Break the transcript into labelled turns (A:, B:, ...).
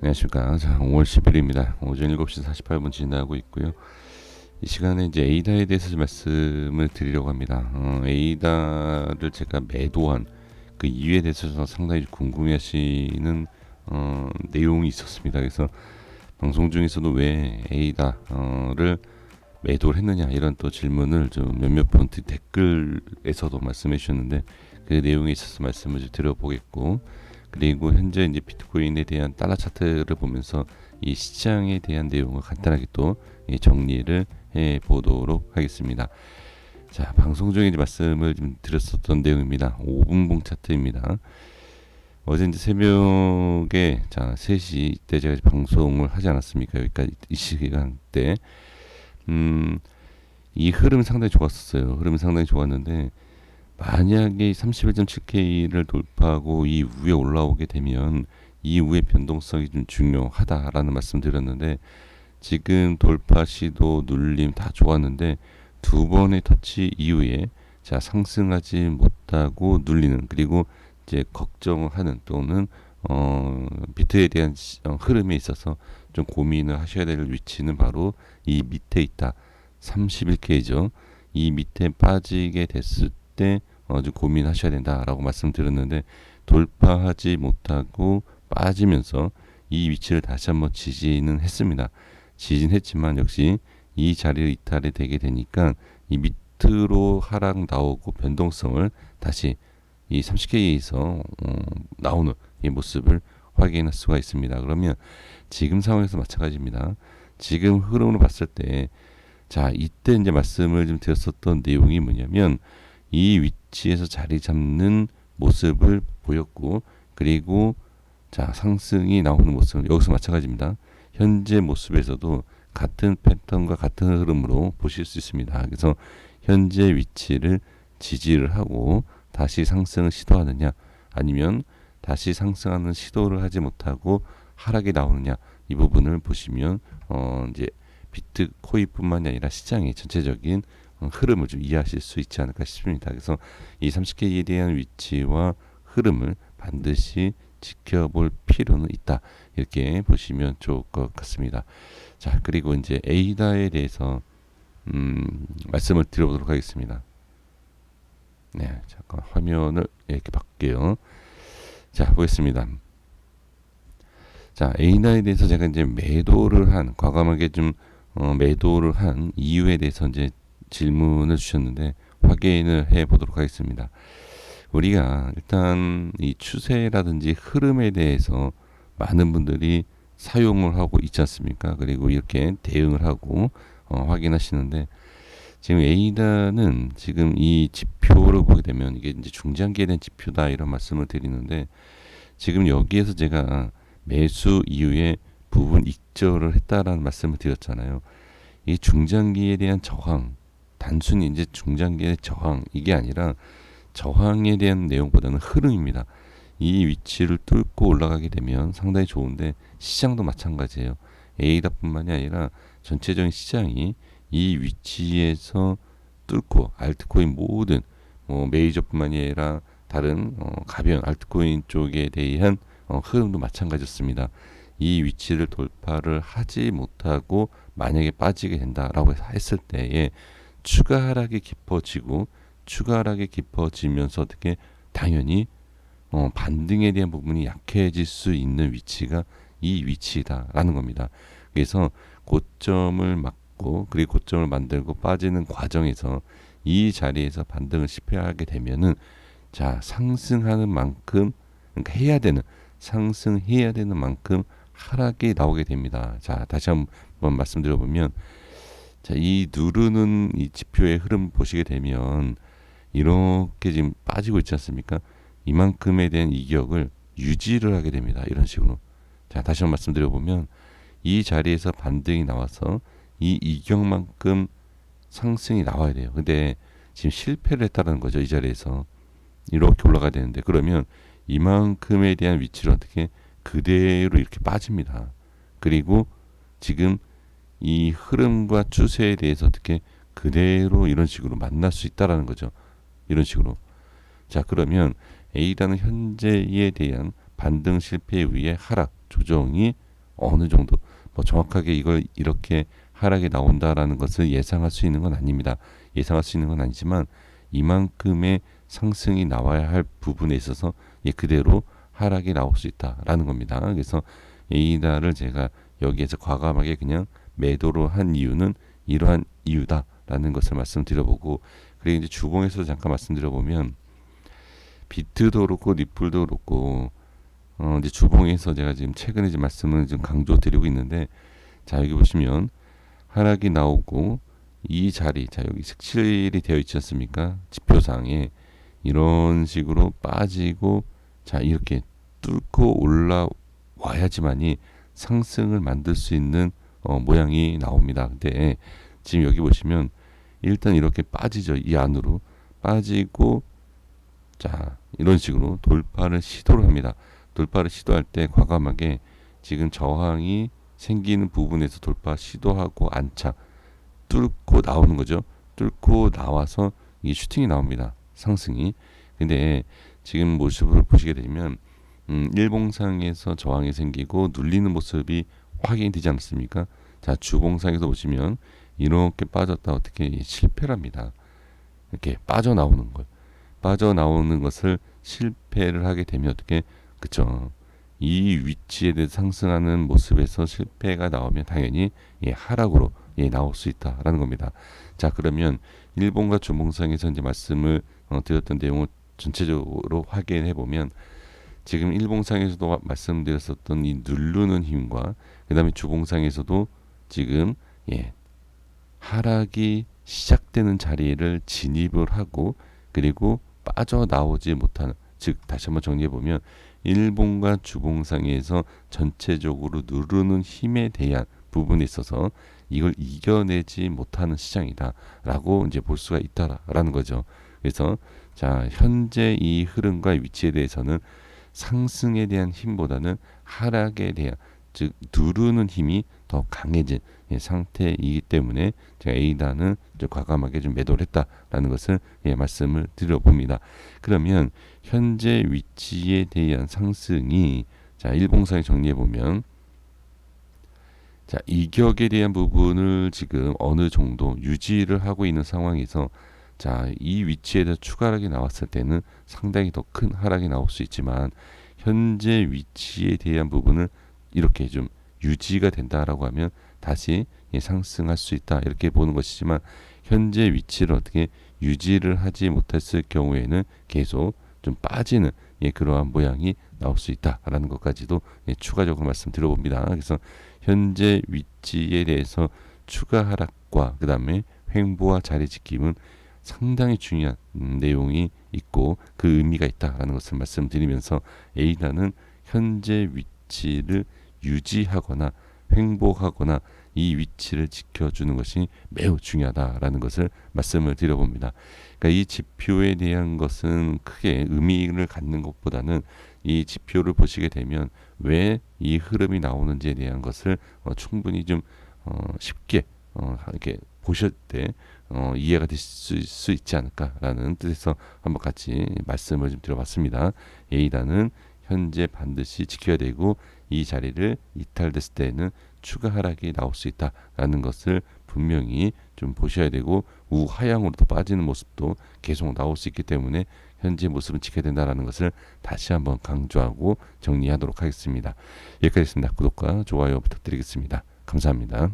A: 안녕하십니까. 자, 5월 10일입니다. 오전 7시 48분 지나고 있고요. 이 시간에 이제 에이다에 대해서 좀 말씀을 드리려고 합니다. 에이다를 제가 매도한 그 이유에 대해서 상당히 궁금해하시는 내용이 있었습니다. 그래서 방송 중에서도 왜 에이다를 매도를 했느냐 이런 또 질문을 좀 몇몇 번 댓글에서도 말씀해 주셨는데 그 내용에 있어서 말씀을 좀 드려보겠고, 그리고 현재 이제 비트코인에 대한 달러 차트를 보면서 이 시장에 대한 내용을 간단하게 또 정리를 해 보도록 하겠습니다. 자, 방송 중에 이제 말씀을 좀 드렸었던 내용입니다. 5분봉 차트입니다. 어제 이제 새벽에 자 3시 때 제가 방송을 하지 않았습니까? 여기까지 이 시간 때 이 흐름이 상당히 좋았었어요. 흐름이 상당히 좋았는데 만약에 31.7K를 돌파하고 이 위에 올라오게 되면 이후의 변동성이 좀 중요하다라는 말씀 드렸는데, 지금 돌파 시도 눌림 다 좋았는데 두 번의 터치 이후에 자 상승하지 못하고 눌리는, 그리고 이제 걱정을 하는 또는 비트에 대한 흐름에 있어서 좀 고민을 하셔야 될 위치는 바로 이 밑에 있다. 31K죠. 이 밑에 빠지게 됐을 때 좀 고민하셔야 된다라고 말씀드렸는데, 돌파하지 못하고 빠지면서 이 위치를 다시 한번 지지는 했습니다. 지진했지만 역시 이 자리를 이탈이 되게 되니까 이 밑으로 하락 나오고 변동성을 다시 이 30K에서 나오는 이 모습을 확인할 수가 있습니다. 그러면 지금 상황에서 마찬가지입니다. 지금 흐름으로 봤을 때, 자 이때 이제 말씀을 좀 드렸었던 내용이 뭐냐면 이 위치에서 자리 잡는 모습을 보였고, 그리고 자 상승이 나오는 모습 여기서 마찬가지입니다. 현재 모습에서도 같은 패턴과 같은 흐름으로 보실 수 있습니다. 그래서 현재 위치를 지지를 하고 다시 상승을 시도하느냐, 아니면 다시 상승하는 시도를 하지 못하고 하락이 나오느냐, 이 부분을 보시면 이제 비트코인뿐만이 아니라 시장의 전체적인 흐름을 좀 이해하실 수 있지 않을까 싶습니다. 그래서 이 30K에 대한 위치와 흐름을 반드시 지켜볼 필요는 있다. 이렇게 보시면 좋을 것 같습니다. 자, 그리고 이제 에이다에 대해서 말씀을 드려보도록 하겠습니다. 네, 잠깐 화면을 이렇게 바꿀게요. 자, 보겠습니다. 자, 에이다에 대해서 제가 이제 매도를 한, 과감하게 좀 매도를 한 이유에 대해서 이제 질문을 주셨는데 확인을 해 보도록 하겠습니다. 우리가 일단 이 추세라든지 흐름에 대해서 많은 분들이 사용을 하고 있지 않습니까? 그리고 이렇게 대응을 하고 확인하시는데, 지금 에이다는 지금 이 지표를 보게 되면 이게 이제 중장기에 대한 지표다 이런 말씀을 드리는데, 지금 여기에서 제가 매수 이후에 부분 익절을 했다라는 말씀을 드렸잖아요. 이 중장기에 대한 저항, 단순히 이제 중장기의 저항 이게 아니라 저항에 대한 내용보다는 흐름입니다. 이 위치를 뚫고 올라가게 되면 상당히 좋은데, 시장도 마찬가지예요. 에이다뿐만이 아니라 전체적인 시장이 이 위치에서 뚫고 알트코인 모든 메이저뿐만이 아니라 다른 가벼운 알트코인 쪽에 대한 흐름도 마찬가지였습니다. 이 위치를 돌파를 하지 못하고 만약에 빠지게 된다라고 했을 때에 추가 하락이 깊어지고, 추가 하락이 깊어지면서 어떻게 당연히 반등에 대한 부분이 약해질 수 있는 위치가 이 위치다라는 겁니다. 그래서 고점을 막고 그리고 고점을 만들고 빠지는 과정에서 이 자리에서 반등을 실패하게 되면은 자 상승하는 만큼, 그러니까 해야 되는, 상승해야 되는 만큼 하락이 나오게 됩니다. 자 다시 한번 말씀드려보면, 자, 이 누르는 이 지표의 흐름 보시게 되면 이렇게 지금 빠지고 있지 않습니까? 이만큼에 대한 이격을 유지를 하게 됩니다. 이런 식으로. 자, 다시 한번 말씀드려보면 이 자리에서 반등이 나와서 이 이격만큼 상승이 나와야 돼요. 근데 지금 실패를 했다는 거죠. 이 자리에서. 이렇게 올라가야 되는데, 그러면 이만큼에 대한 위치를 어떻게 그대로 이렇게 빠집니다. 그리고 지금 이 흐름과 추세에 대해서 어떻게 그대로 이런 식으로 만날 수 있다라는 거죠. 이런 식으로. 자, 그러면 A라는 현재에 대한 반등 실패에 의해 하락 조정이 어느 정도 뭐 정확하게 이걸 이렇게 하락이 나온다라는 것을 예상할 수 있는 건 아닙니다. 예상할 수 있는 건 아니지만 이만큼의 상승이 나와야 할 부분에 있어서 그대로 하락이 나올 수 있다라는 겁니다. 그래서 에이다를 제가 여기에서 과감하게 그냥 매도로 한 이유는 이러한 이유다라는 것을 말씀드려보고, 그리고 이제 주봉에서 잠깐 말씀드려보면 비트도 그렇고 리플도 그렇고 이제 주봉에서 제가 지금 최근에 이제 말씀을 좀 강조드리고 있는데, 자 여기 보시면 하락이 나오고 이 자리, 자 여기 색칠이 되어 있지 않습니까? 지표상에 이런 식으로 빠지고 자 이렇게 뚫고 올라와야지만이 상승을 만들 수 있는 모양이 나옵니다. 근데 지금 여기 보시면 일단 이렇게 빠지죠. 이 안으로 빠지고 자 이런 식으로 돌파를 시도를 합니다. 돌파를 시도할 때 과감하게 지금 저항이 생기는 부분에서 돌파 시도하고 안착 뚫고 나오는 거죠. 뚫고 나와서 이 슈팅이 나옵니다. 상승이. 근데 지금 모습을 보시게 되면 일봉상에서 저항이 생기고 눌리는 모습이 확인이 되지 않습니까? 자 주봉상에서 보시면 이렇게 빠졌다 어떻게 실패를 합니다. 이렇게 빠져나오는 것, 빠져나오는 것을 실패를 하게 되면 어떻게, 그쵸? 이 위치에 대해 상승하는 모습에서 실패가 나오면 당연히 하락으로 나올 수 있다라는 겁니다. 자 그러면 일본과 주봉상에서 이제 말씀을 드렸던 내용을 전체적으로 확인해 보면 지금 일봉상에서도 말씀드렸었던 이 누르는 힘과 그 다음에 주봉상에서도 지금 하락이 시작되는 자리를 진입을 하고 그리고 빠져나오지 못하는, 즉 다시 한번 정리해 보면 일봉과 주봉상에서 전체적으로 누르는 힘에 대한 부분에 있어서 이걸 이겨내지 못하는 시장이다라고 이제 볼 수가 있다라는 거죠. 그래서 자 현재 이 흐름과 위치에 대해서는 상승에 대한 힘보다는 하락에 대한, 즉 누르는 힘이 더 강해진 상태이기 때문에 제가 A단은 좀 과감하게 좀 매도를 했다라는 것을 말씀을 드려봅니다. 그러면 현재 위치에 대한 상승이 자 일봉상에 정리해 보면 자 이격에 대한 부분을 지금 어느 정도 유지를 하고 있는 상황에서 자 이 위치에 대해서 추가 하락이 나왔을 때는 상당히 더 큰 하락이 나올 수 있지만 현재 위치에 대한 부분을 이렇게 좀 유지가 된다라고 하면 다시 상승할 수 있다 이렇게 보는 것이지만 현재 위치를 어떻게 유지를 하지 못했을 경우에는 계속 좀 빠지는 그러한 모양이 나올 수 있다라는 것까지도 추가적으로 말씀드려봅니다. 그래서 현재 위치에 대해서 추가 하락과 그 다음에 횡보와 자리 지킴은 상당히 중요한 내용이 있고 그 의미가 있다라는 것을 말씀드리면서 A단은 현재 위치를 유지하거나 횡보하거나 이 위치를 지켜주는 것이 매우 중요하다라는 것을 말씀을 드려봅니다. 그러니까 이 지표에 대한 것은 크게 의미를 갖는 것보다는 이 지표를 보시게 되면 왜 이 흐름이 나오는지에 대한 것을 충분히 좀 쉽게 이렇게 보실 때 이해가 되실 수 있지 않을까라는 뜻에서 한번 같이 말씀을 좀 드려봤습니다. A단은 현재 반드시 지켜야 되고 이 자리를 이탈됐을 때는 추가 하락이 나올 수 있다라는 것을 분명히 좀 보셔야 되고 우하향으로 또 빠지는 모습도 계속 나올 수 있기 때문에 현재 모습은 지켜야 된다라는 것을 다시 한번 강조하고 정리하도록 하겠습니다. 여기까지 했습니다. 구독과 좋아요 부탁드리겠습니다. 감사합니다.